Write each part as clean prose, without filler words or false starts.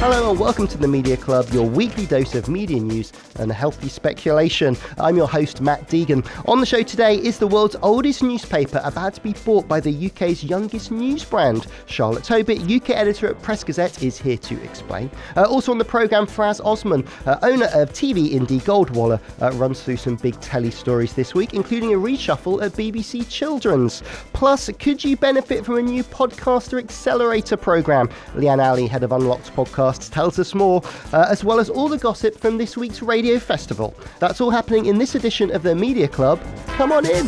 Hello and welcome to the Media Club, your weekly dose of media news and healthy speculation. I'm your host, Matt Deegan. On the show today is the world's oldest newspaper about to be bought by the UK's youngest news brand. Charlotte Tobitt, UK editor at Press Gazette, is here to explain. Also on the programme, Faraz Osman, owner of TV indie Goldwaller, runs through some big telly stories this week, including a reshuffle at BBC Children's. Plus, could you benefit from a new podcaster accelerator programme? Leanne Alie, head of Unlocked Podcast, tells us more, as well as all the gossip from this week's radio festival. That's all happening in this edition of the Media Club. Come on in.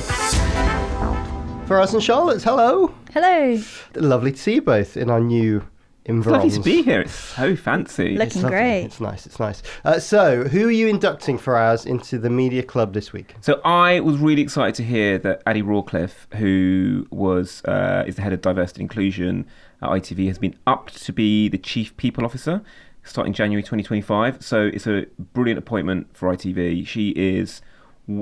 Faraz and Charlotte, hello. Hello. Lovely to see you both in our new environs. Lovely to be here. It's so fancy. Looking great. It's nice. So, who are you inducting, Faraz, into the Media Club this week? So I was really excited to hear that Addie Rawcliffe, who is the head of diversity and inclusion at ITV, has been upped to be the chief people officer starting January 2025. So it's a brilliant appointment for ITV. She is,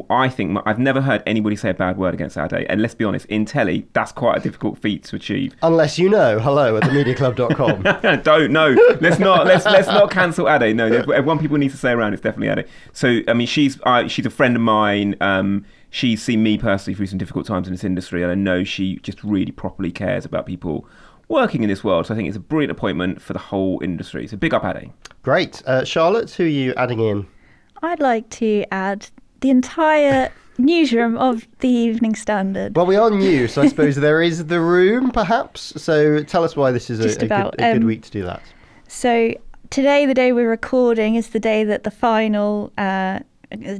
I think, I've never heard anybody say a bad word against Addie. And let's be honest, in telly, that's quite a difficult feat to achieve. Unless you know, hello at themediaclub.com. Don't, no. Let's not cancel Addie. No, one people need to say around, it's definitely Addie. So, I mean, she's a friend of mine. She's seen me personally through some difficult times in this industry, and I know she just really properly cares about people working in this world. So I think it's a brilliant appointment for the whole industry. So big up, Addie. Great. Charlotte, who are you adding in? I'd like to add the entire newsroom of the Evening Standard. Well, we are new, so I suppose there is the room, perhaps. So tell us why this is a good week to do that. So today, the day we're recording, is the day that the final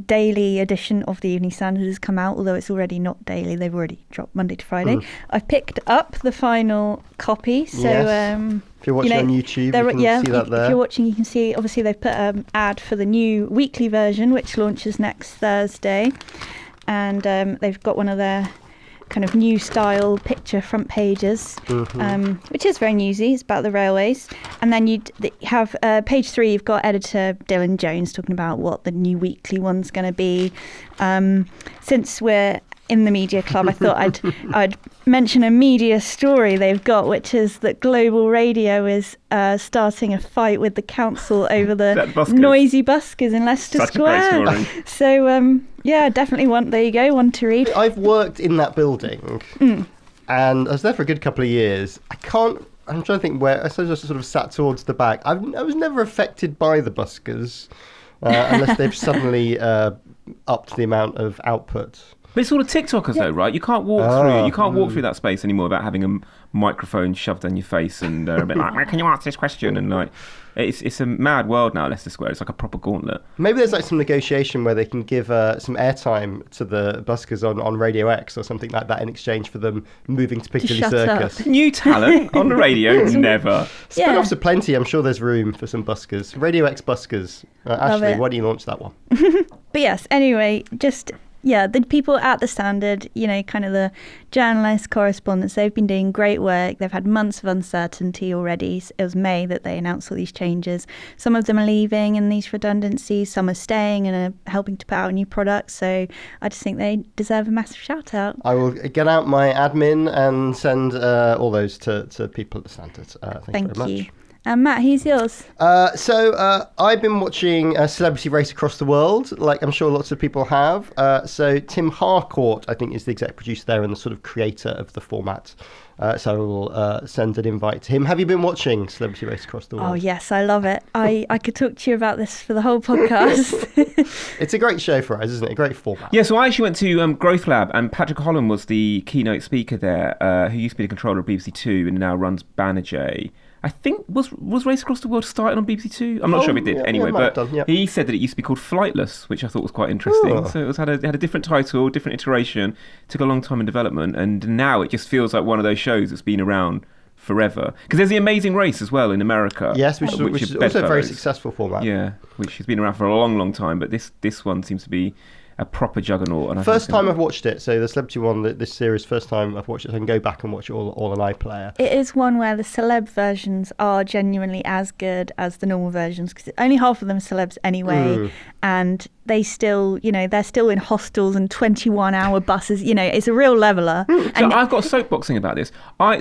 daily edition of the Evening Standard has come out, although it's already not daily. They've already dropped Monday to Friday. I've picked up the final copy. So yes. If you're watching on YouTube, you can see that there. If you're watching, you can see, obviously, they've put an ad for the new weekly version, which launches next Thursday. And they've got one of their kind of new style picture front pages, which is very newsy. It's about the railways. And then you have page 3, you've got editor Dylan Jones talking about what the new weekly one's going to be. Since we're in the Media Club, I thought I'd mention a media story they've got, which is that Global Radio is starting a fight with the council over the noisy buskers in Leicester Square. A great story. So yeah, definitely one to read. I've worked in that building, and I was there for a good couple of years. I'm trying to think where. I suppose I sort of sat towards the back. I was never affected by the buskers, unless they've suddenly upped the amount of output. But it's all the TikTokers though, right? You can't walk through. You can't walk through that space anymore without having a microphone shoved down your face and a bit like, "Can you answer this question?" And like, it's a mad world now. Leicester Square. It's like a proper gauntlet. Maybe there's like some negotiation where they can give some airtime to the buskers on Radio X or something like that in exchange for them moving to Piccadilly Circus. Up. New talent on the radio, never. Spin-offs are plenty. I'm sure there's room for some buskers. Radio X buskers. Ashley, why don't you launch that one? But yes, anyway, just. Yeah, the people at the Standard, kind of the journalists, correspondents, they've been doing great work. They've had months of uncertainty already. It was May that they announced all these changes. Some of them are leaving in these redundancies. Some are staying and are helping to put out new products. So I just think they deserve a massive shout out. I will get out my admin and send all those to people at the Standard. Thank you very much. Matt, who's yours? So I've been watching Celebrity Race Across the World, like I'm sure lots of people have. So Tim Harcourt, I think, is the exec producer there and the sort of creator of the format. So I will send an invite to him. Have you been watching Celebrity Race Across the World? Oh, yes, I love it. I could talk to you about this for the whole podcast. It's a great show for us, isn't it? A great format. Yeah, so I actually went to Growth Lab, and Patrick Holland was the keynote speaker there, who used to be the controller of BBC Two and now runs Banijay. I think, was Race Across the World started on BBC Two? I'm not sure if it did. Anyway, but he said that it used to be called Flightless, which I thought was quite interesting. Oh. So it had a different title, different iteration, took a long time in development, and now it just feels like one of those shows that's been around forever. Because there's The Amazing Race as well in America. Yes, which is also a very successful format. Yeah, which has been around for a long, long time, but this one seems to be a proper juggernaut. And first time I've watched it, so the Celebrity one, this series, first time I've watched it, so I can go back and watch it all on iPlayer. It is one where the celeb versions are genuinely as good as the normal versions, because only half of them are celebs anyway, and they still, they're still in hostels and 21-hour buses. It's a real leveler. So I've got soapboxing about this.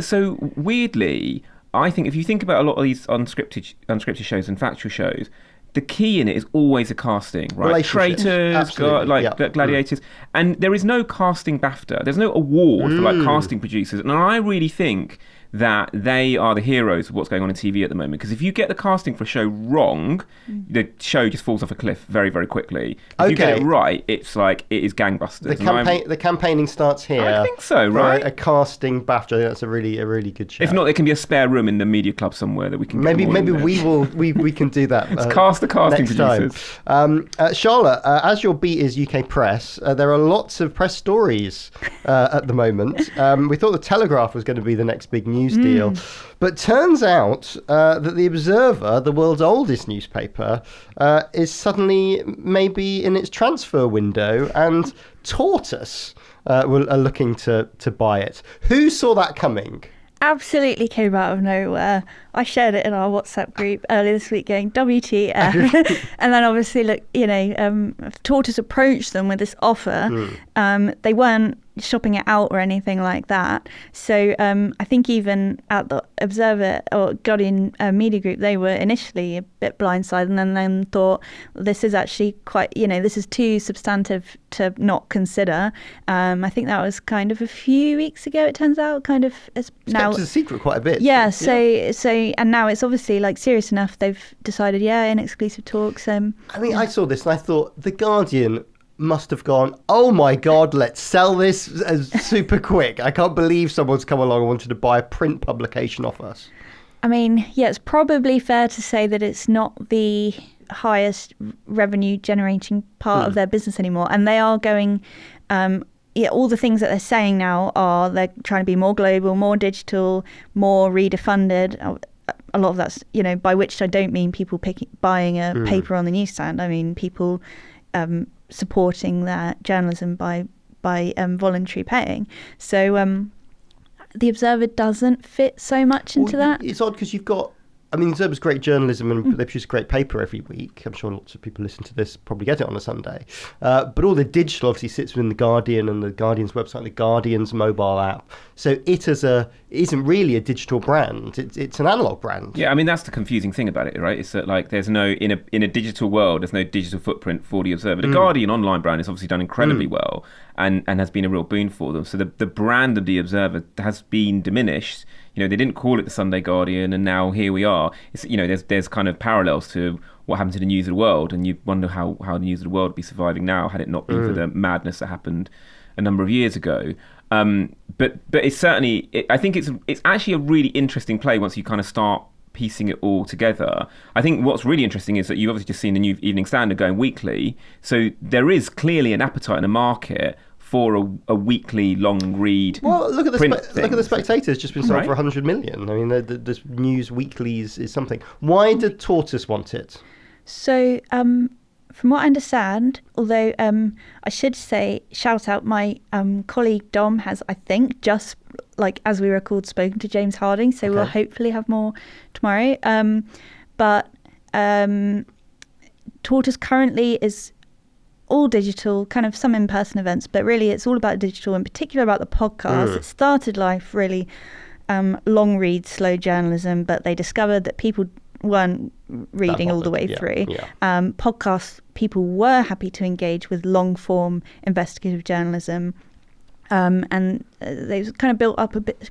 So weirdly, I think if you think about a lot of these unscripted shows and factual shows, the key in it is always the casting, right? Traitors, gladiators. And there is no casting BAFTA. There's no award for like casting producers. And I really think that they are the heroes of what's going on in TV at the moment. Because if you get the casting for a show wrong, the show just falls off a cliff very, very quickly. If you get it right, it's like, it is gangbusters. The campaigning starts here. I think so, right? A casting BAFTA. I think that's a really good show. If not, there can be a spare room in the media club somewhere that we can maybe we can do that. Let's cast the casting producers. Charlotte, as your beat is UK press, there are lots of press stories at the moment. We thought the Telegraph was going to be the next big news deal, but turns out that the Observer, the world's oldest newspaper, is suddenly maybe in its transfer window, and Tortoise are looking to buy it. Who saw that coming? Absolutely came out of nowhere. I shared it in our WhatsApp group earlier this week going, WTF. And then obviously, look, Tortoise approached them with this offer. They weren't shopping it out or anything like that. So I think even at the Observer or Guardian Media Group, they were initially a bit blindsided and then thought, this is actually quite, this is too substantive to not consider. I think that was kind of a few weeks ago, it turns out, kind of now. It's a secret quite a bit. Yeah, so and now it's obviously like serious enough. They've decided, in exclusive talks. I mean, I saw this and I thought the Guardian must have gone, oh my God, let's sell this super quick. I can't believe someone's come along and wanted to buy a print publication off us. I mean, it's probably fair to say that it's not the highest revenue generating part of their business anymore. And they are going, all the things that they're saying now are they're trying to be more global, more digital, more reader funded. A lot of that's, by which I don't mean people buying a paper on the newsstand. I mean people supporting their journalism by voluntary paying. So the Observer doesn't fit so much into that. It's odd because you've got, the Observer's great journalism and they produce a great paper every week. I'm sure lots of people listen to this probably get it on a Sunday. But all the digital obviously sits within The Guardian and The Guardian's website, The Guardian's mobile app. So it isn't really a digital brand. It's an analog brand. Yeah, that's the confusing thing about it, right? It's that like there's no, in a digital world, there's no digital footprint for The Observer. The Guardian online brand has obviously done incredibly well and has been a real boon for them. So the brand of The Observer has been diminished. They didn't call it the Sunday Guardian, and now here we are. It's, there's kind of parallels to what happened to the News of the World, and you wonder how the News of the World would be surviving now had it not been for the madness that happened a number of years ago. But it's certainly, I think it's actually a really interesting play once you kind of start piecing it all together. I think what's really interesting is that you've obviously just seen the new Evening Standard going weekly, so there is clearly an appetite in the market for a weekly long read. Well, look at the Spectator. It's just been sold for 100 million. The news weeklies is something. Why did Tortoise want it? So, from what I understand, although I should say, shout out my colleague Dom has, I think, just like as we record, spoken to James Harding. So we'll hopefully have more tomorrow. But Tortoise currently is all digital, kind of some in-person events, but really it's all about digital, in particular about the podcast. It started life really long read, slow journalism, but they discovered that people weren't reading all the way through. Podcasts, people were happy to engage with long-form investigative journalism, and they kind of built up a bit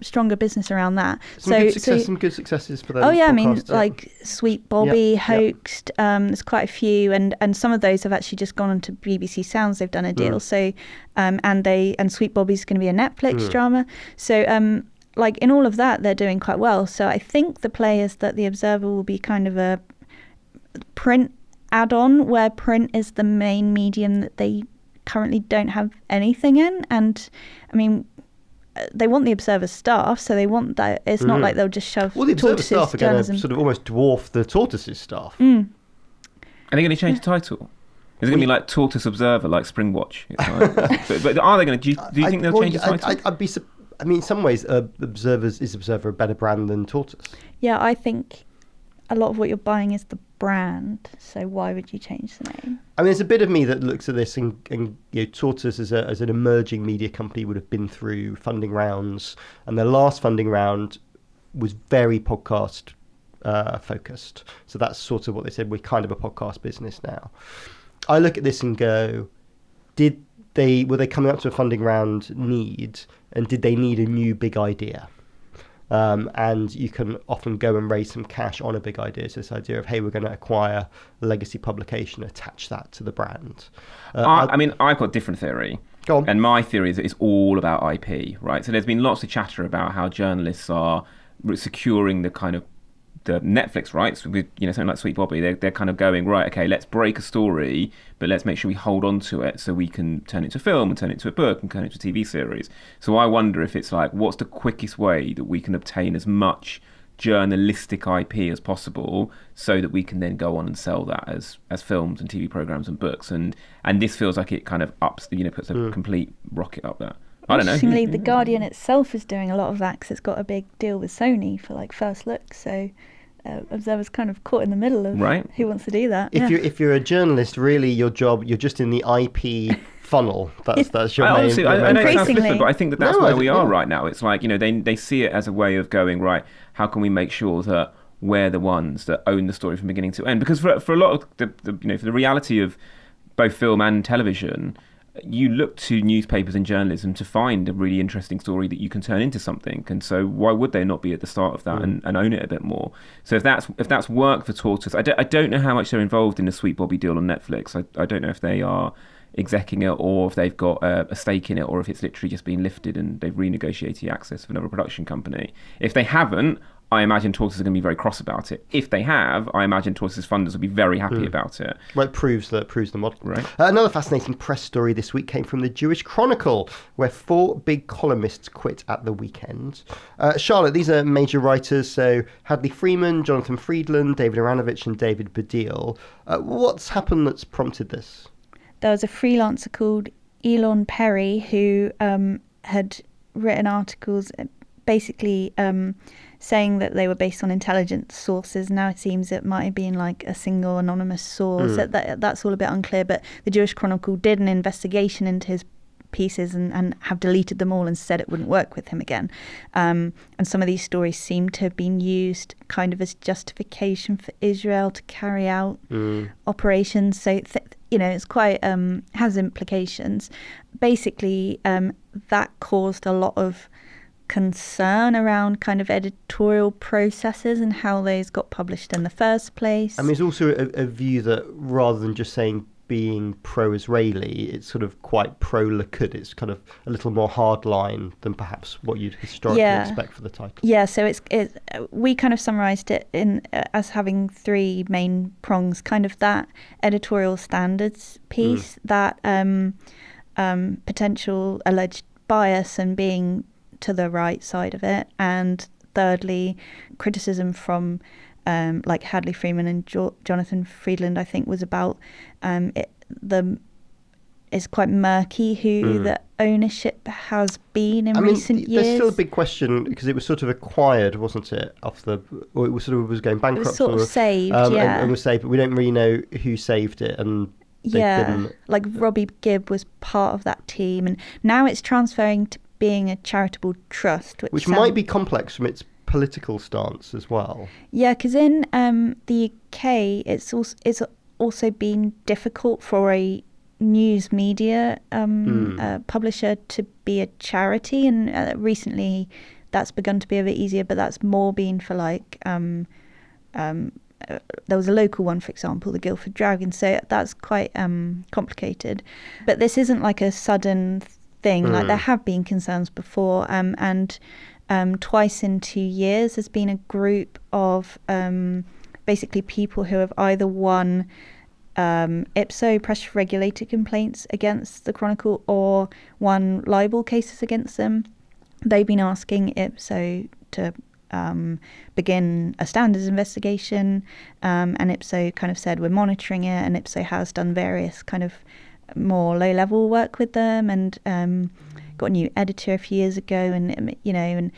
stronger business around that. Some good successes for those. Oh yeah, like Sweet Bobby, Hoaxed. There's quite a few, and some of those have actually just gone on to BBC Sounds. They've done a deal. So, and Sweet Bobby's going to be a Netflix drama. So, like in all of that, they're doing quite well. So I think the play is that the Observer will be kind of a print add-on, where print is the main medium that they currently don't have anything in. And they want the Observer staff, so they want that. It's not like they'll just shove. Well, the Observer staff are going to sort of almost dwarf the Tortoise's staff. Are they going to change the title? Is it going to be like Tortoise Observer, like Springwatch? but are they going to? Do you think they'll change the title? I'd be. In some ways, Observer a better brand than Tortoise? Yeah, I think a lot of what you're buying is the brand. So why would you change the name? There's a bit of me that looks at this and Tortoise as an emerging media company would have been through funding rounds, and their last funding round was very podcast focused. So that's sort of what they said. We're kind of a podcast business now. I look at this and go, were they coming up to a funding round need, and did they need a new big idea? And you can often go and raise some cash on a big idea. So this idea of, hey, we're going to acquire a legacy publication, attach that to the brand. I mean, I've got a different theory. Go on. And my theory is that it's all about IP, right? So there's been lots of chatter about how journalists are securing the kind of the Netflix rights with, something like Sweet Bobby. They're kind of going, right, okay, let's break a story, but let's make sure we hold on to it so we can turn it into a film and turn it into a book and turn it into a TV series. So I wonder if it's like, what's the quickest way that we can obtain as much journalistic IP as possible so that we can then go on and sell that as films and TV programs and books. And this feels like it kind of ups, puts a complete rocket up there. I don't know. Interestingly, The Guardian itself is doing a lot of that because it's got a big deal with Sony for like First Look. So I was kind of caught in the middle of who wants to do that. If you're a journalist, really your job, you're just in the IP funnel. That's your main. Honestly, I know it sounds flippant, but I think that's where we are right now. It's like, they see it as a way of going, right, how can we make sure that we're the ones that own the story from beginning to end? Because for a lot of for the reality of both film and television, you look to newspapers and journalism to find a really interesting story that you can turn into something. And so why would they not be at the start of that and own it a bit more? So if that's worked for Tortoise, I don't know how much they're involved in the Sweet Bobby deal on Netflix. I don't know if they are execing it or if they've got a stake in it or if it's literally just been lifted and they've renegotiated the access of another production company. If they haven't, I imagine Tortoise are going to be very cross about it. If they have, I imagine Tortoise's funders will be very happy about it. Well, it proves the model. Right. Another fascinating press story this week came from the Jewish Chronicle, where 4 big columnists quit at the weekend. Charlotte, these are major writers, so Hadley Freeman, Jonathan Friedland, David Aranovich and David Baddiel. What's happened that's prompted this? There was a freelancer called Elon Perry who had written articles basically saying that they were based on intelligence sources. Now it seems it might have been like a single anonymous source. That's all a bit unclear, but the Jewish Chronicle did an investigation into his pieces and have deleted them all and said it wouldn't work with him again. And some of these stories seem to have been used kind of as justification for Israel to carry out operations. So, it's quite, has implications. Basically, that caused a lot of concern around kind of editorial processes and how those got published in the first place. I mean, there's also a view that rather than just saying being pro-Israeli, it's sort of quite pro-Likud. It's kind of a little more hardline than perhaps what you'd historically expect for the title. Yeah, so it's we kind of summarised it in as having 3 main prongs, kind of that editorial standards piece, that potential alleged bias and being to the right side of it, and thirdly, criticism from like Hadley Freeman and Jonathan Friedland, I think, was about it's quite murky who the ownership has been in recent years. There's still a big question because it was sort of acquired, wasn't it? Or it was going bankrupt. It was sort of saved, and was saved, but we don't really know who saved it. And like Robbie Gibb was part of that team, and now it's transferring to being a charitable trust, which might be complex from its political stance as well. Yeah, because in the UK, it's also been difficult for a news media publisher to be a charity, and recently that's begun to be a bit easier, but that's more been for like there was a local one, for example, the Guildford Dragon, so that's quite complicated. But this isn't like a sudden thing. Like, there have been concerns before, and twice in 2 years there's been a group of basically people who have either won IPSO press regulator complaints against the Chronicle or won libel cases against them. They've been asking IPSO to begin a standards investigation, and IPSO kind of said we're monitoring it, and IPSO has done various kind of more low-level work with them, and got a new editor a few years ago, and and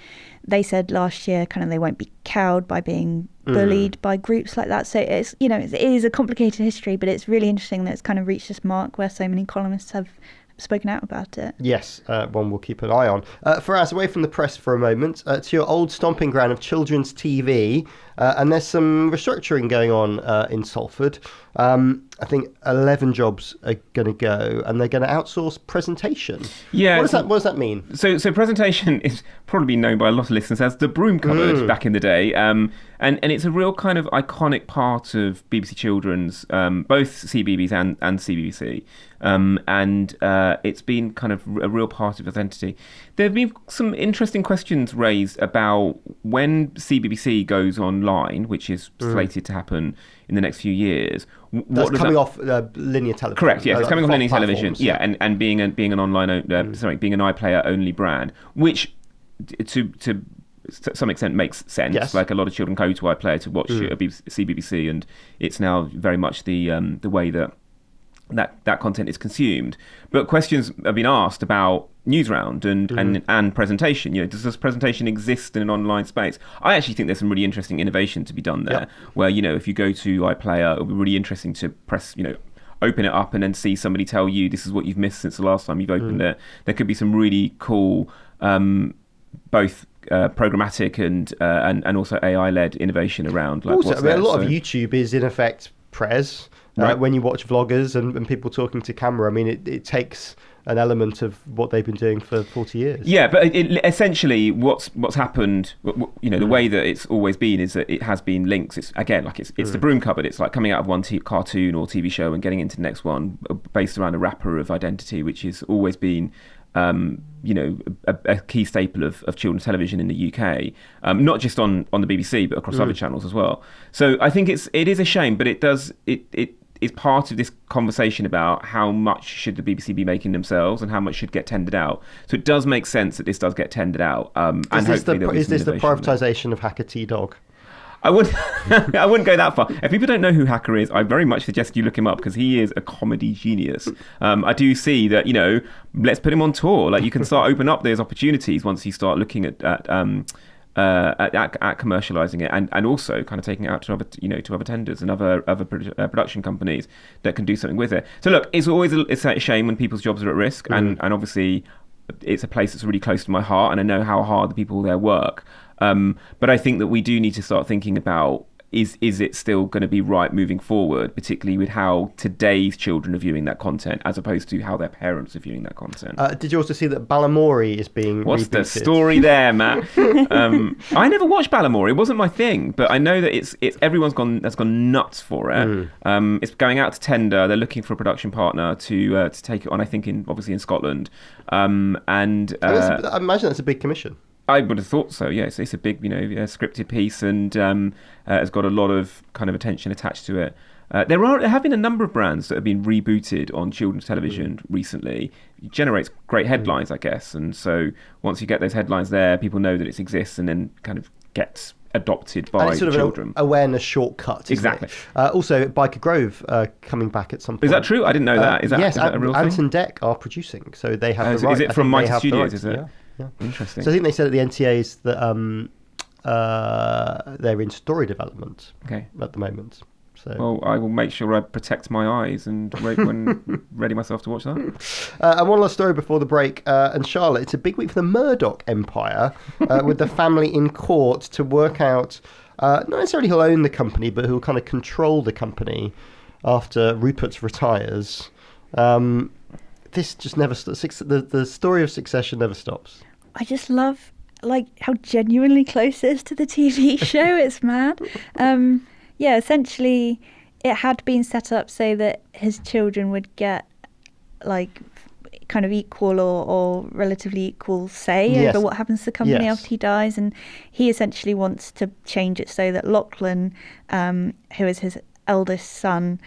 they said last year kind of they won't be cowed by being bullied by groups like that. So it's it is a complicated history, but it's really interesting that it's kind of reached this mark where so many columnists have spoken out about it. Yes, one we'll keep an eye on. Faraz, away from the press for a moment, to your old stomping ground of children's TV, and there's some restructuring going on in Salford. I think 11 jobs are going to go, and they're going to outsource presentation. Yeah. What does that mean? So presentation is probably known by a lot of listeners as the broom cupboard back in the day. And it's a real kind of iconic part of BBC Children's, both CBeebies and CBBC. And it's been kind of a real part of its identity. There have been some interesting questions raised about when CBBC goes online, which is slated to happen in the next few years. That's coming off linear television. Correct. Yes, it's coming off linear television. Yeah, and being an online being an iPlayer only brand, which to some extent makes sense. Yes. Like a lot of children go to iPlayer to watch CBBC, and it's now very much the way that content is consumed. But questions have been asked about Newsround and presentation. Does this presentation exist in an online space? I actually think there's some really interesting innovation to be done there, where, if you go to iPlayer, it'll be really interesting to press, open it up and then see somebody tell you this is what you've missed since the last time you've opened it. There could be some really cool, both programmatic and also AI-led innovation around. Like, also, a lot of YouTube is in effect Prez. Right. When you watch vloggers and people talking to camera, I mean, it takes an element of what they've been doing for 40 years. Yeah, but essentially what's happened, the way that it's always been is that it has been links. It's the broom cupboard. It's like coming out of one cartoon or TV show and getting into the next one based around a wrapper of identity, which has always been a key staple of children's television in the UK, not just on the BBC but across other channels as well. So I think it is a shame, but it is part of this conversation about how much should the BBC be making themselves and how much should get tendered out. So it does make sense that this does get tendered out. Is this the privatisation of Hacker T-Dog? I wouldn't go that far. If people don't know who Hacker is, I very much suggest you look him up because he is a comedy genius. I do see that, let's put him on tour. Like, you can start open up those opportunities once you start looking at commercializing it and also kind of taking it out to other tenders and other production companies that can do something with it. So look, it's always a shame when people's jobs are at risk, and obviously it's a place that's really close to my heart, and I know how hard the people there work. But I think that we do need to start thinking about is it still going to be right moving forward, particularly with how today's children are viewing that content as opposed to how their parents are viewing that content. Did you also see that Balamory is being What's rebooted? The story there, Matt? I never watched Balamory. It wasn't my thing, but I know that it's everyone's gone nuts for it. It's going out to tender. They're looking for a production partner to take it on, I think, obviously in Scotland. I imagine that's a big commission. I would have thought so, yes. It's a big, scripted piece, and has got a lot of kind of attention attached to it. There have been a number of brands that have been rebooted on children's television recently. It generates great headlines, I guess. And so once you get those headlines there, people know that it exists and then kind of gets adopted by sort children. Of an awareness shortcut. Exactly. Also, Biker Grove coming back at some point. Is that true? I didn't know that. Is that a real thing? Anton Deck are producing, so they have the right. Is it from Mighty Studios? Is it? Yeah. Interesting. So I think they said at the NTAs that they're in story development at the moment. So. Well, I will make sure I protect my eyes and ready myself to watch that. And one last story before the break. And Charlotte, it's a big week for the Murdoch empire, with the family in court to work out not necessarily who'll own the company, but who'll kind of control the company after Rupert retires. This just never stops. The story of succession never stops. I just love how genuinely close it is to the TV show. It's mad. Essentially it had been set up so that his children would get kind of equal or relatively equal say over what happens to the company after he dies, and he essentially wants to change it so that Lachlan, who is his eldest son,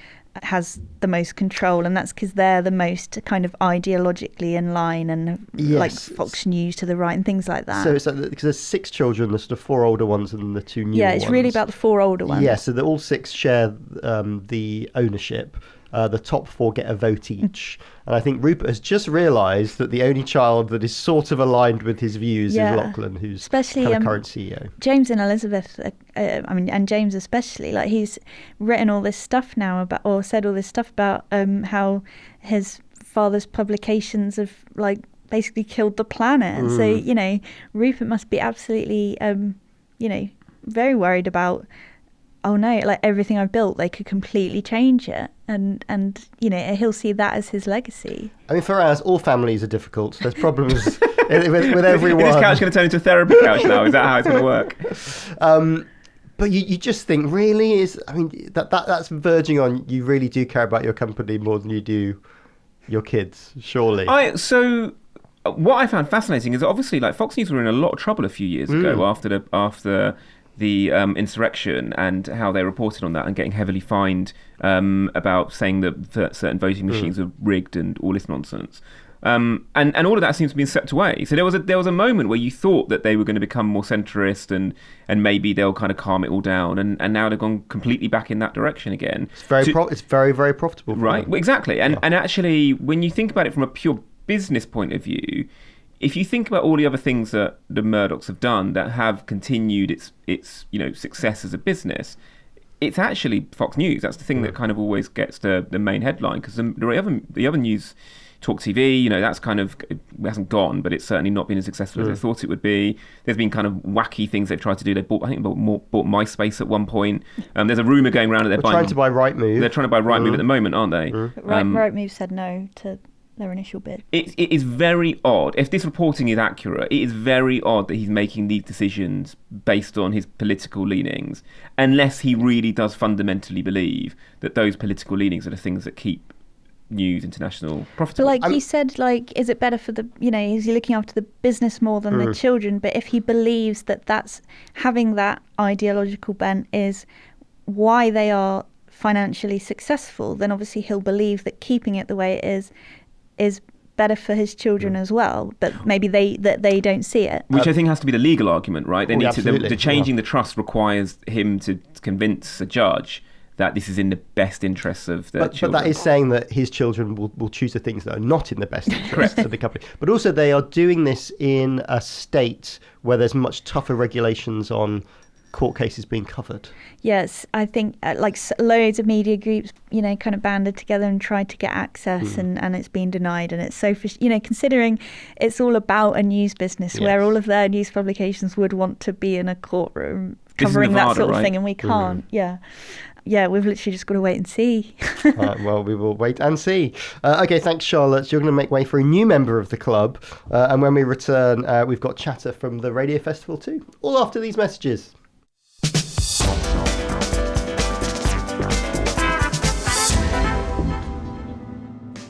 has the most control, and that's because they're the most kind of ideologically in line and like Fox News to the right and things like that. So it's because there's 6 children, there's sort of 4 older ones and the 2 new ones. Yeah, it's really about the 4 older ones. Yeah, so all 6 share the ownership. The top 4 get a vote each. And I think Rupert has just realised that the only child that is sort of aligned with his views is Lachlan, who's especially kind of current CEO. James and Elizabeth, and James especially, he's written all this stuff now about, or said all this stuff about how his father's publications have like basically killed the planet. And so, you know, Rupert must be absolutely, you know, very worried about, oh no, like everything I've built, they could completely change it. And you know, he'll see that as his legacy. I mean, Faraz, all families are difficult. There's problems with everyone. Is this couch going to turn into a therapy couch now? Is that how it's going to work? But you just think, really, that's verging on, you really do care about your company more than you do your kids, surely. So what I found fascinating is that obviously, like, Fox News were in a lot of trouble a few years ago after the insurrection, and how they reported on that and getting heavily fined about saying that certain voting machines were rigged and all this nonsense. And all of that seems to be swept away. So there was a moment where you thought that they were going to become more centrist and maybe they'll kind of calm it all down. And now they've gone completely back in that direction again. It's very, very profitable. Right, well, exactly. And actually, when you think about it from a pure business point of view, if you think about all the other things that the Murdochs have done that have continued its you know, success as a business, it's actually Fox News. That's the thing that kind of always gets the main headline, because the other news, Talk TV, you know, that's kind of, it hasn't gone, but it's certainly not been as successful as they thought it would be. There's been kind of wacky things they've tried to do. They bought MySpace at one point. There's a rumour going around that they're trying to buy Rightmove. They're trying to buy Rightmove at the moment, aren't they? Rightmove said no to their initial bid. It is very odd. If this reporting is accurate, it is very odd that he's making these decisions based on his political leanings, unless he really does fundamentally believe that those political leanings are the things that keep News International profitable. But like you said, like, is it better for the, you know, is he looking after the business more than the children? But if he believes that that's having that ideological bent is why they are financially successful, then obviously he'll believe that keeping it the way it is better for his children as well, but maybe they don't see it. Which I think has to be the legal argument, right? They need to. The changing the trust requires him to convince a judge that this is in the best interests of the children. But that is saying that his children will choose the things that are not in the best interests of the company. But also they are doing this in a state where there's much tougher regulations on court cases being covered. Yes, I think loads of media groups, you know, kind of banded together and tried to get access and it's been denied. And it's so, you know, considering it's all about a news business where all of their news publications would want to be in a courtroom covering Nevada, that sort of thing, and we can't. Yeah, we've literally just got to wait and see. Well, we will wait and see. Okay, thanks, Charlotte. You're going to make way for a new member of the club. And when we return, we've got chatter from the Radio Festival too. All after these messages.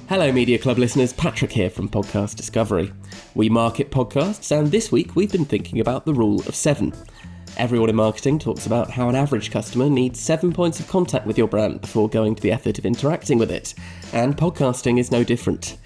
Hello Media Club listeners, Patrick here from Podcast Discovery. We market podcasts, and this week we've been thinking about the rule of 7. Everyone in marketing talks about how an average customer needs 7 points of contact with your brand before going to the effort of interacting with it, and podcasting is no different.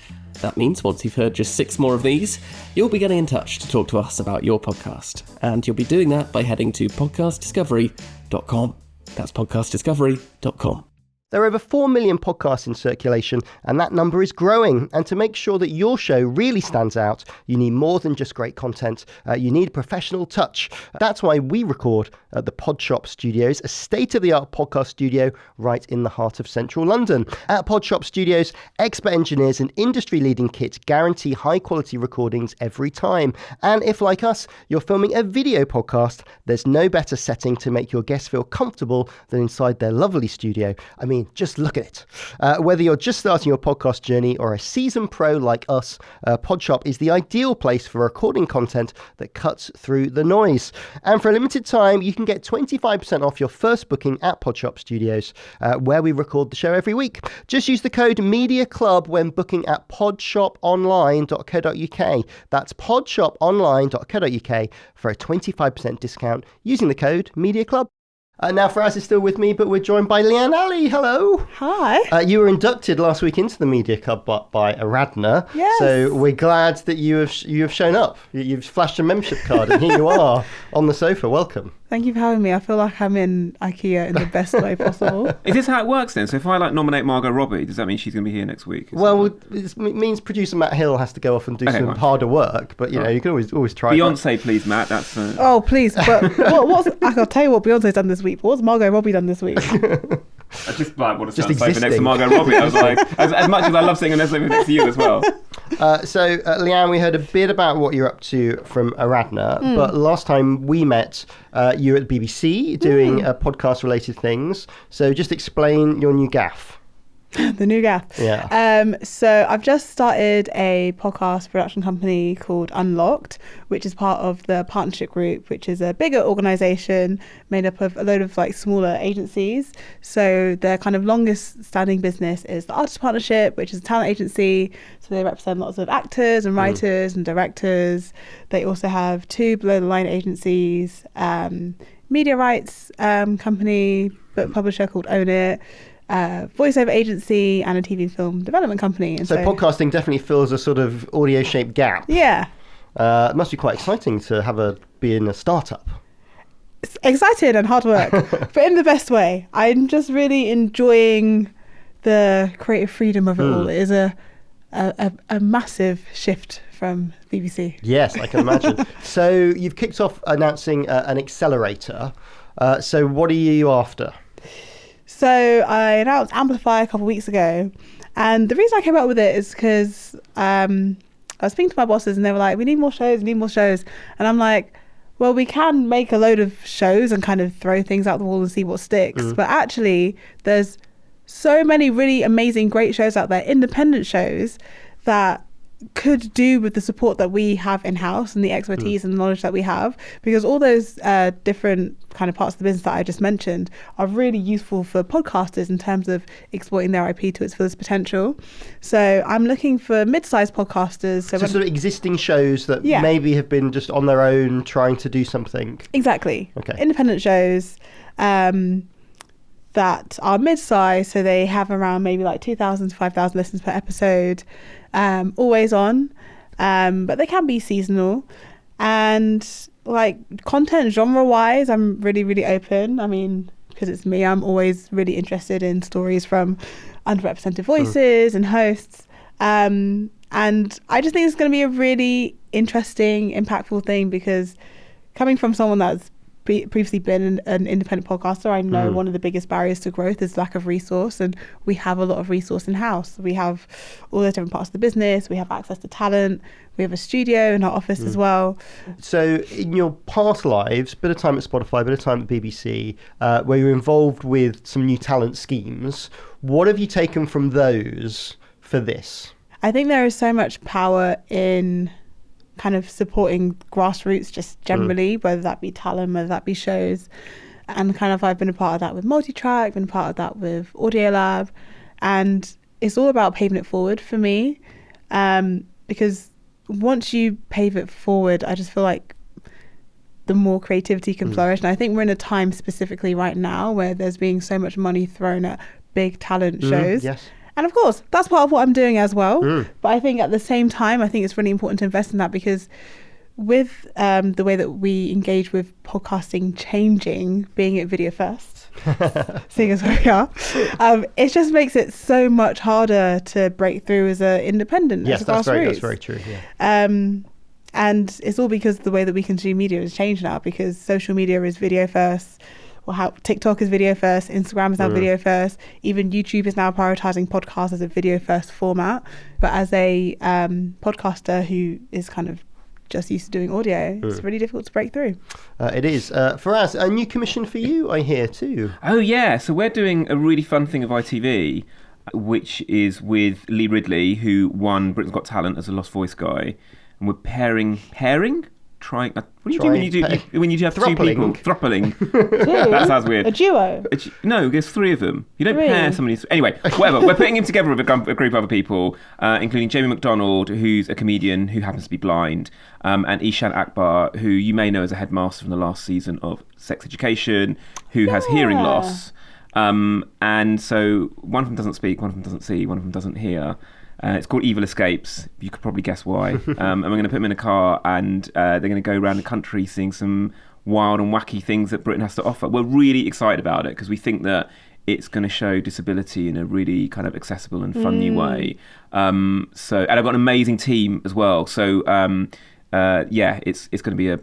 That means once you've heard just 6 more of these, you'll be getting in touch to talk to us about your podcast, and you'll be doing that by heading to podcastdiscovery.com. That's podcastdiscovery.com. There are over 4 million podcasts in circulation, and that number is growing. And to make sure that your show really stands out, you need more than just great content. You need a professional touch. That's why we record at the Podshop Studios, a state-of-the-art podcast studio right in the heart of central London. At Podshop Studios, expert engineers and industry-leading kit guarantee high-quality recordings every time. And if, like us, you're filming a video podcast, there's no better setting to make your guests feel comfortable than inside their lovely studio. I mean, just look at it. Whether you're just starting your podcast journey or a seasoned pro like us, Podshop is the ideal place for recording content that cuts through the noise. And for a limited time, you can get 25% off your first booking at Podshop Studios, where we record the show every week. Just use the code MEDIACLUB when booking at podshoponline.co.uk. That's podshoponline.co.uk for a 25% discount using the code MEDIACLUB. Now Faraz is still with me, but we're joined by Leanne Alie. Hello. Hi. You were inducted last week into the Media Club by Aradna. Yes. So we're glad that you have shown up. You've flashed a membership card, and here you are on the sofa. Welcome. Thank you for having me. I feel like I'm in IKEA in the best way possible. Is this how it works then? So if I nominate Margot Robbie, does that mean she's going to be here next week? Well, it means producer Matt Hill has to go off and do some harder work, but you know, you can always try. Beyonce, please, Matt. That's. Oh, please! But I'll tell you what Beyonce's done this week. What's Margot Robbie done this week? I just like want to Just stand sofa next to existing. Margot Robbie. I was like, as much as I love sitting on sofa next to you as well. So, Leanne, we heard a bit about what you're up to from Aradna, but last time we met, you were at the BBC doing podcast-related things. So just explain your new gaff. The new gaff. Yeah. So I've just started a podcast production company called Unlocked, which is part of the Partnership Group, which is a bigger organisation made up of a load of like smaller agencies. So their kind of longest standing business is the Artist Partnership, which is a talent agency. So they represent lots of actors and writers and directors. They also have 2 below the line agencies, media rights company, book publisher called Own It, voiceover agency, and a TV and film development company. And so podcasting definitely fills a sort of audio-shaped gap. Yeah. It must be quite exciting to be in a startup. It's exciting and hard work, but in the best way. I'm just really enjoying the creative freedom of it all. It is a massive shift from BBC. Yes, I can imagine. So you've kicked off announcing an accelerator. So what are you after? So I announced Amplify a couple of weeks ago, and the reason I came up with it is because I was speaking to my bosses and they were like, we need more shows, and I'm like, well, we can make a load of shows and kind of throw things out the wall and see what sticks, but actually there's so many really amazing great shows out there, independent shows, that could do with the support that we have in-house and the expertise and the knowledge that we have, because all those different kind of parts of the business that I just mentioned are really useful for podcasters in terms of exploiting their IP to its fullest potential. So I'm looking for mid-sized podcasters. So sort of existing shows that maybe have been just on their own trying to do something. Exactly. Okay. Independent shows that are mid-sized, so they have around maybe like 2,000 to 5,000 listens per episode, always on, but they can be seasonal. And like content genre-wise, I'm really, really open. I mean, because it's me, I'm always really interested in stories from underrepresented voices and hosts. And I just think it's going to be a really interesting, impactful thing, because coming from someone that's previously been an independent podcaster, I know one of the biggest barriers to growth is lack of resource, and we have a lot of resource in-house. We have all the different parts of the business, we have access to talent, we have a studio in our office as well. So in your past lives, bit of time at Spotify, bit of time at BBC, where you're involved with some new talent schemes, what have you taken from those for this? I think there is so much power in kind of supporting grassroots just generally, whether that be talent, whether that be shows. And kind of I've been a part of that with Multitrack, been a part of that with Audiolab, and it's all about paving it forward for me, because once you pave it forward, I just feel like the more creativity can flourish. And I think we're in a time specifically right now where there's being so much money thrown at big talent shows. Yes. And of course, that's part of what I'm doing as well. But I think at the same time, I think it's really important to invest in that, because with the way that we engage with podcasting changing, being it video first, seeing as where we are, it just makes it so much harder to break through as an independent. Yes, as that's grassroots. very true. Yeah. And it's all because the way that we consume media has changed now, because social media is video first. Well, how TikTok is video first, Instagram is now video first, even YouTube is now prioritizing podcasts as a video first format. But as a podcaster who is kind of just used to doing audio, it's really difficult to break through. It is. Faraz, a new commission for you, I hear too. Oh yeah, so we're doing a really fun thing of ITV, which is with Lee Ridley, who won Britain's Got Talent as a Lost Voice guy, and we're pairing. Trying. What do you do when you have two people? Thruppling. That sounds weird. A duo? No, there's 3 of them. You don't pair somebody. Anyway, whatever. We're putting him together with a group of other people, including Jamie McDonald, who's a comedian who happens to be blind, and Ishan Akbar, who you may know as a headmaster from the last season of Sex Education, who has hearing loss. And so one of them doesn't speak, one of them doesn't see, one of them doesn't hear. It's called Evil Escapes. You could probably guess why. And we're going to put them in a car, and they're going to go around the country seeing some wild and wacky things that Britain has to offer. We're really excited about it because we think that it's going to show disability in a really kind of accessible and fun new way. And I've got an amazing team as well. So it's going to be a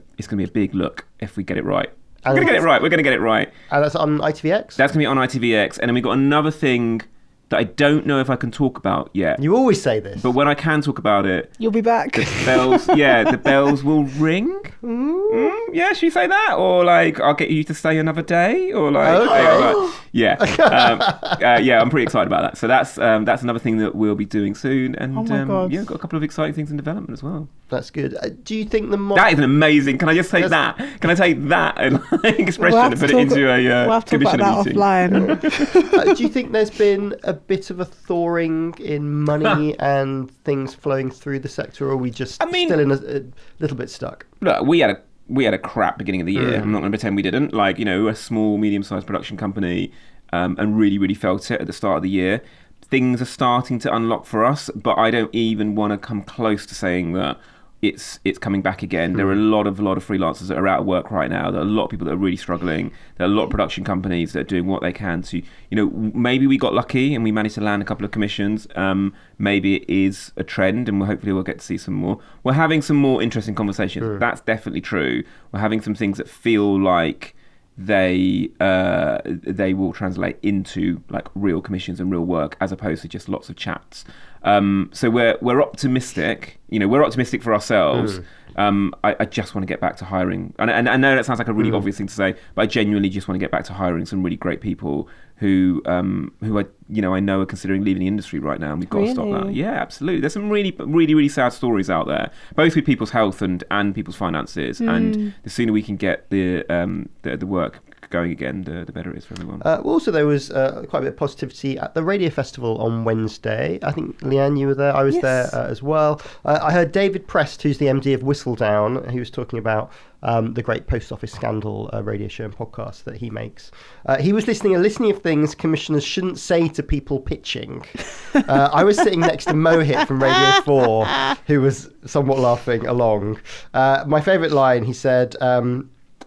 big look if we get it right. We're going to get it right. We're going to get it right. And that's on ITVX? That's going to be on ITVX. And then we've got another thing that I don't know if I can talk about yet. You always say this. But when I can talk about it... You'll be back. The bells will ring. Yeah, should we say that? Or like, I'll get you to stay another day? Or like... Okay. Yeah. I'm pretty excited about that. So that's another thing that we'll be doing soon. And oh my God. got a couple of exciting things in development as well. That's good. Do you think that is an amazing... Can I just take that? Can I take that expression and put it into a commissioner meeting? Offline. Do you think there's been a bit of a thawing in money and things flowing through the sector, or are we just still in a little bit stuck? Look, we had a crap beginning of the year. I'm not going to pretend we didn't. Like, a small, medium-sized production company, and really, really felt it at the start of the year. Things are starting to unlock for us, but I don't even want to come close to saying that it's coming back again. There are a lot of freelancers that are out of work right now. There are a lot of people that are really struggling. There are a lot of production companies that are doing what they can to, maybe we got lucky and we managed to land a couple of commissions. Maybe it is a trend, and hopefully we'll get to see some more. We're having some more interesting conversations. That's definitely true. We're having some things that feel like they will translate into like real commissions and real work, as opposed to just lots of chats. So we're optimistic. We're optimistic for ourselves. I just want to get back to hiring, and I know that sounds like a really obvious thing to say, but I genuinely just want to get back to hiring some really great people who I know are considering leaving the industry right now, and we've got to stop that. Yeah, absolutely. There's some really, really, really sad stories out there, both with people's health and people's finances. And the sooner we can get the work going again, the better it is for everyone. Also, there was quite a bit of positivity at the Radio Festival on Wednesday. I think, Leanne, you were there. I was there as well. I heard David Prest, who's the MD of Whistledown, who was talking about the great Post Office Scandal radio show and podcast that he makes. He was listing a litany of things commissioners shouldn't say to people pitching. I was sitting next to Mohit from Radio 4, who was somewhat laughing along. My favourite line, he said...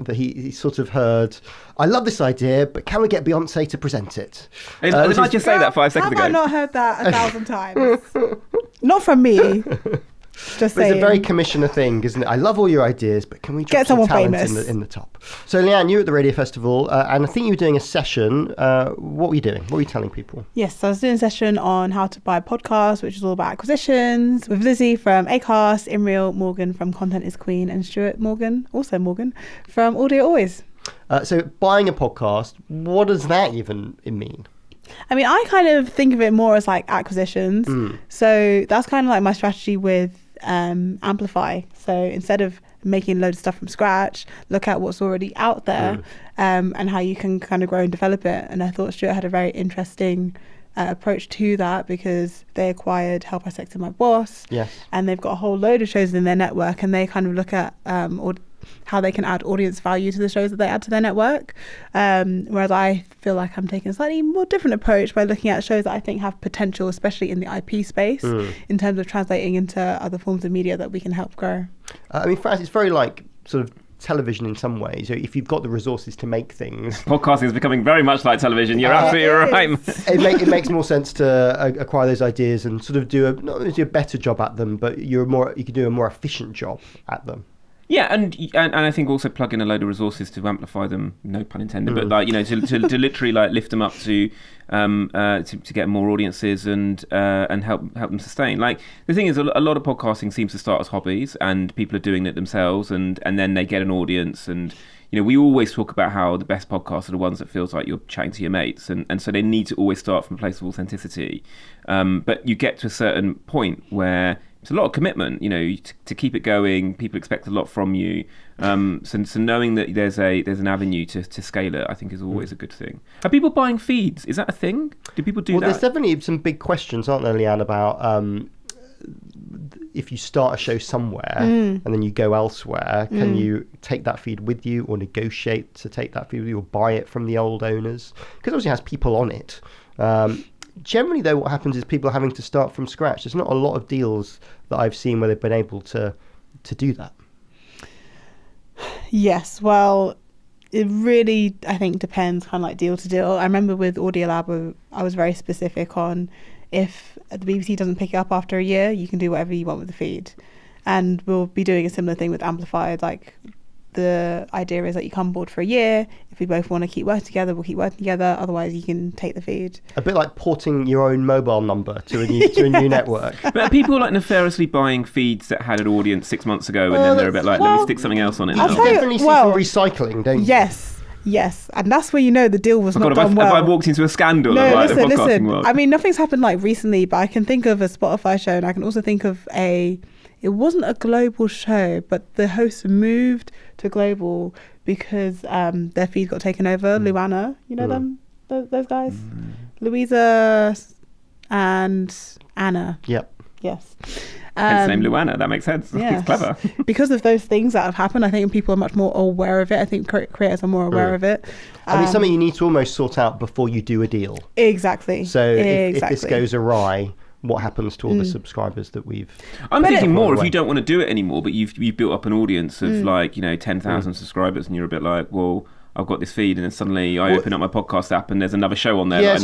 that he sort of heard, I love this idea, but can we get Beyonce to present it? Did I just say that 5 seconds ago? Have I not heard that 1,000 times? Not from me. Just saying. It's a very commissioner thing, isn't it? I love all your ideas, but can we get some someone talent famous in the top? So, Leanne, you were at the Radio Festival, and I think you were doing a session. What were you doing? What were you telling people? Yes, I was doing a session on how to buy podcasts, which is all about acquisitions, with Lizzie from Acast, Imriel Morgan from Content is Queen, and Stuart Morgan, also Morgan, from Audio Always. So, buying a podcast, what does that even mean? I mean, I kind of think of it more as like acquisitions. So that's kind of like my strategy with Amplify. So instead of making a load of stuff from scratch, look at what's already out there and how you can kind of grow and develop it. And I thought Stuart had a very interesting approach to that, because they acquired Help I Sexted My Boss. Yes. And they've got a whole load of shows in their network, and they kind of look at how they can add audience value to the shows that they add to their network. Whereas I feel like I'm taking a slightly more different approach by looking at shows that I think have potential, especially in the IP space, in terms of translating into other forms of media that we can help grow. I mean, Faraz, it's very like sort of television in some ways. So if you've got the resources to make things, podcasting is becoming very much like television. You're absolutely right. It makes more sense to acquire those ideas and sort of not only do a better job at them, but you can do a more efficient job at them. Yeah, and I think also plug in a load of resources to amplify them. No pun intended, but like to literally like lift them up to get more audiences and help them sustain. Like the thing is, a lot of podcasting seems to start as hobbies, and people are doing it themselves, and then they get an audience. And we always talk about how the best podcasts are the ones that feels like you're chatting to your mates, and so they need to always start from a place of authenticity. But you get to a certain point where it's a lot of commitment, to keep it going. People expect a lot from you. So knowing that there's an avenue to scale it, I think is always a good thing. Are people buying feeds? Is that a thing? Do people do that? Well, there's definitely some big questions, aren't there, Leanne, about if you start a show somewhere and then you go elsewhere, can you take that feed with you, or negotiate to take that feed with you, or buy it from the old owners? Because obviously it has people on it. Generally, though, what happens is people are having to start from scratch. There's not a lot of deals that I've seen where they've been able to do that. Yes, well, it really, I think, depends kind of like deal to deal. I remember with Audiolab, I was very specific on if the BBC doesn't pick it up after a year, you can do whatever you want with the feed. And we'll be doing a similar thing with Amplified. Like, the idea is that you come on board for a year. If we both want to keep working together, we'll keep working together. Otherwise, you can take the feed. A bit like porting your own mobile number to a new network. But are people like nefariously buying feeds that had an audience 6 months ago, and then they're a bit like, let me stick something else on it now? You definitely see some recycling, don't you? Yes, and that's where you know the deal was not done well. Have I walked into a scandal? No, the podcasting world? I mean, nothing's happened like recently, but I can think of a Spotify show, and I can also think of it wasn't a global show, but the hosts moved to global because their feed got taken over. Luana, you know them, those guys? Louisa and Anna. Yep. Yes. Hence the name Luana. That makes sense. Yes. It's clever. Because of those things that have happened, I think people are much more aware of it. I think creators are more aware of it. I mean, something you need to almost sort out before you do a deal. Exactly. So if this goes awry, what happens to all the subscribers that we've... I'm thinking more if you don't want to do it anymore, but you've built up an audience of 10,000 subscribers, and you're a bit like, well, I've got this feed, and then suddenly I open up my podcast app and there's another show on there. Yeah,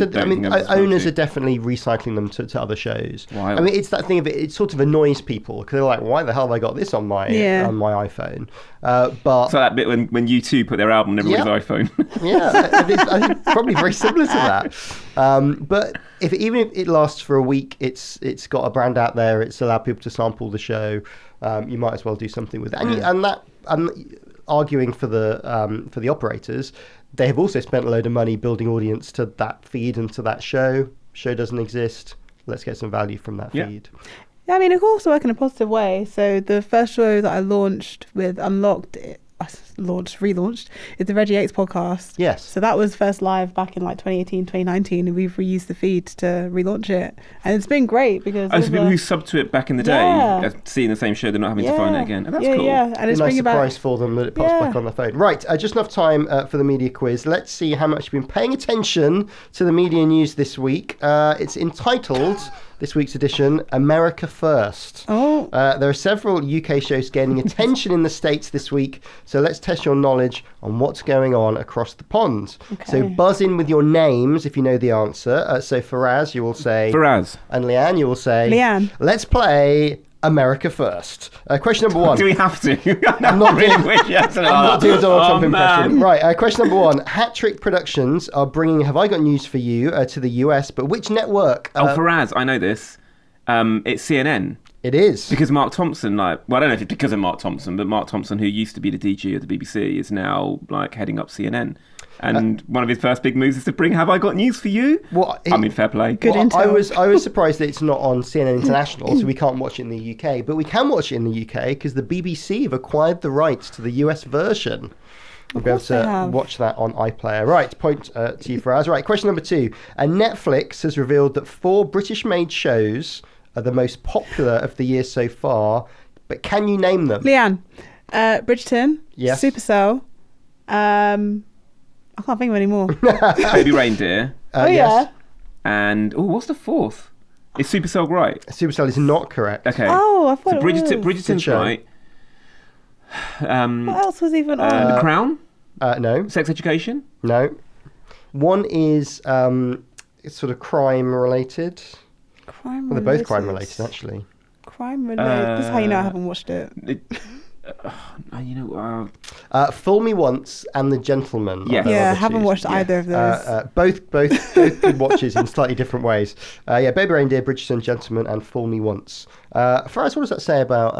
owners are definitely recycling them to other shows. Wild. I mean, it's that thing of it sort of annoys people because they're like, why the hell have I got this on my iPhone? But so that bit when U2 put their album on everybody's iPhone. I think probably very similar to that. But even if it lasts for a week, it's got a brand out there. It's allowed people to sample the show. You might as well do something with it. And arguing for the operators, they have also spent a load of money building audience to that feed and to that show. Show doesn't exist. Let's get some value from that feed. Yeah, I mean, it can also work in a positive way. So the first show that I launched with Unlocked, relaunched, is the Reggie Yates podcast. Yes. So that was first live back in like 2018, 2019, and we've reused the feed to relaunch it. And it's been great because... so people who subbed to it back in the day, seeing the same show, they're not having to find it again. And that's cool. Yeah, and it's a nice surprise for them that it pops back on the phone. Right, just enough time for the media quiz. Let's see how much you've been paying attention to the media news this week. It's entitled... This week's edition, America First. There are several UK shows gaining attention in the States this week, so let's test your knowledge on what's going on across the pond. Okay. So buzz in with your names if you know the answer. So Faraz, you will say... Faraz. And Leanne, you will say... Leanne. Let's play... America First. Question number one. Do we have to? I'm not doing a Donald Trump impression. Right, question number one. Hat-Trick Productions are bringing Have I Got News for You to the US, but which network? Faraz, I know this. It's CNN. It is. Because Mark Thompson, I don't know if it's because of Mark Thompson, but Mark Thompson, who used to be the DG of the BBC, is now heading up CNN. And one of his first big moves is to bring Have I Got News for You? Fair play. Good intel. I was surprised that it's not on CNN International, so we can't watch it in the UK. But we can watch it in the UK because the BBC have acquired the rights to the US version. We'll be able to watch that on iPlayer. Right, point to you, Faraz. Right, question number two. Netflix has revealed that 4 British-made shows are the most popular of the year so far. But can you name them? Leanne, Bridgerton, yes. Supercell, I can't think of any more. Baby Reindeer. Yes. And what's the fourth? Is Supercell right? Supercell is not correct. Okay. I thought it was. Bridgerton's right. What else was even on? The Crown? No. Sex Education? No. One is it's sort of crime related. Crime related? They're both crime related, actually. Crime related. This is how you know I haven't watched it. Fool Me Once and The Gentleman. I haven't watched either of those. Both good watches in slightly different ways. Baby Reindeer, Bridgerton, Gentleman, and Fool Me Once. Faraz, what does that say about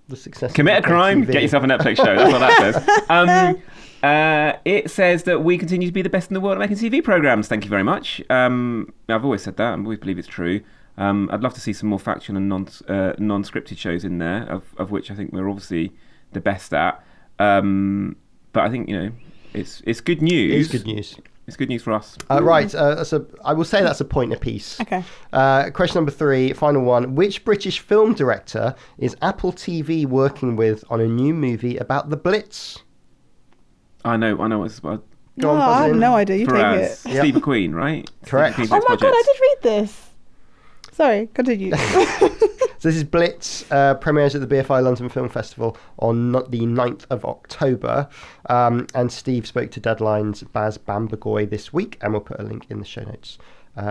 the success? Commit a crime, get yourself a Netflix show. That's what that says. It says that we continue to be the best in the world at making TV programmes. Thank you very much. I've always said that. I always believe it's true. I'd love to see some more factual and non-scripted shows in there, of which I think we're obviously the best at. But I think, it's good news. It is good news. It's good news for us. Right. I will say that's a point apiece. Okay. Question number 3, final one. Which British film director is Apple TV working with on a new movie about the Blitz? I know what it's about. I have no idea. You take it. Steve McQueen, right? Correct. Oh my God, I did read this. Sorry, continue. So this is Blitz, premieres at the BFI London Film Festival on the 9th of October. And Steve spoke to Deadline's Baz Bambergoy this week, and we'll put a link in the show notes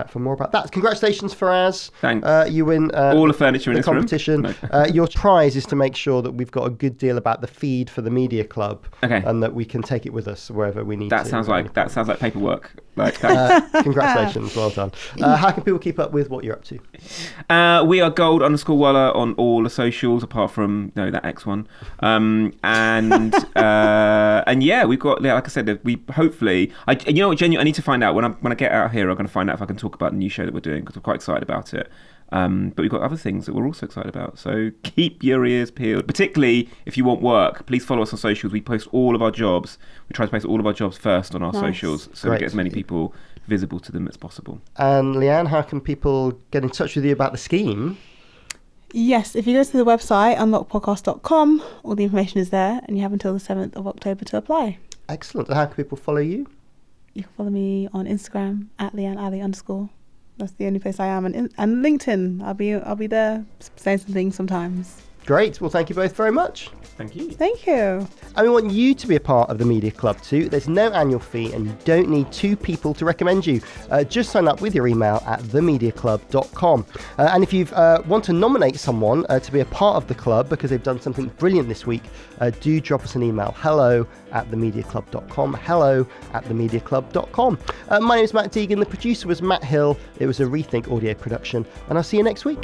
for more about that. Congratulations, Faraz. Thanks. You win all the furniture in the this competition. room. No. Your prize is to make sure that we've got a good deal about the feed for the media club, and that we can take it with us wherever we need to. That sounds like paperwork. Congratulations, well done. How can people keep up with what you're up to? We are gold_Walla on all the socials apart from that X one. And yeah, we've got, like I said, we hopefully. I need to find out when I get out here. I'm going to find out if I can talk about the new show that we're doing because we're quite excited about it. But we've got other things that we're also excited about. So keep your ears peeled. Particularly if you want work, please follow us on socials. We post all of our jobs. We try to post all of our jobs first on our socials, so we get as many people visible to them as possible. And Leanne, how can people get in touch with you about the scheme? Yes, if you go to the website, unlockpodcast.com, all the information is there, and you have until the 7th of October to apply. Excellent. And how can people follow you? You can follow me on Instagram at Leanne Alie _. That's the only place I am, and LinkedIn. I'll be there saying some things sometimes. Great. Well, thank you both very much. Thank you. Thank you. And we want you to be a part of the Media Club too. There's no annual fee and you don't need 2 people to recommend you. Just sign up with your email at themediaclub.com. And if you want to nominate someone to be a part of the club because they've done something brilliant this week, do drop us an email. hello@themediaclub.com. hello@themediaclub.com. My name is Matt Deegan. The producer was Matt Hill. It was a Rethink Audio production. And I'll see you next week.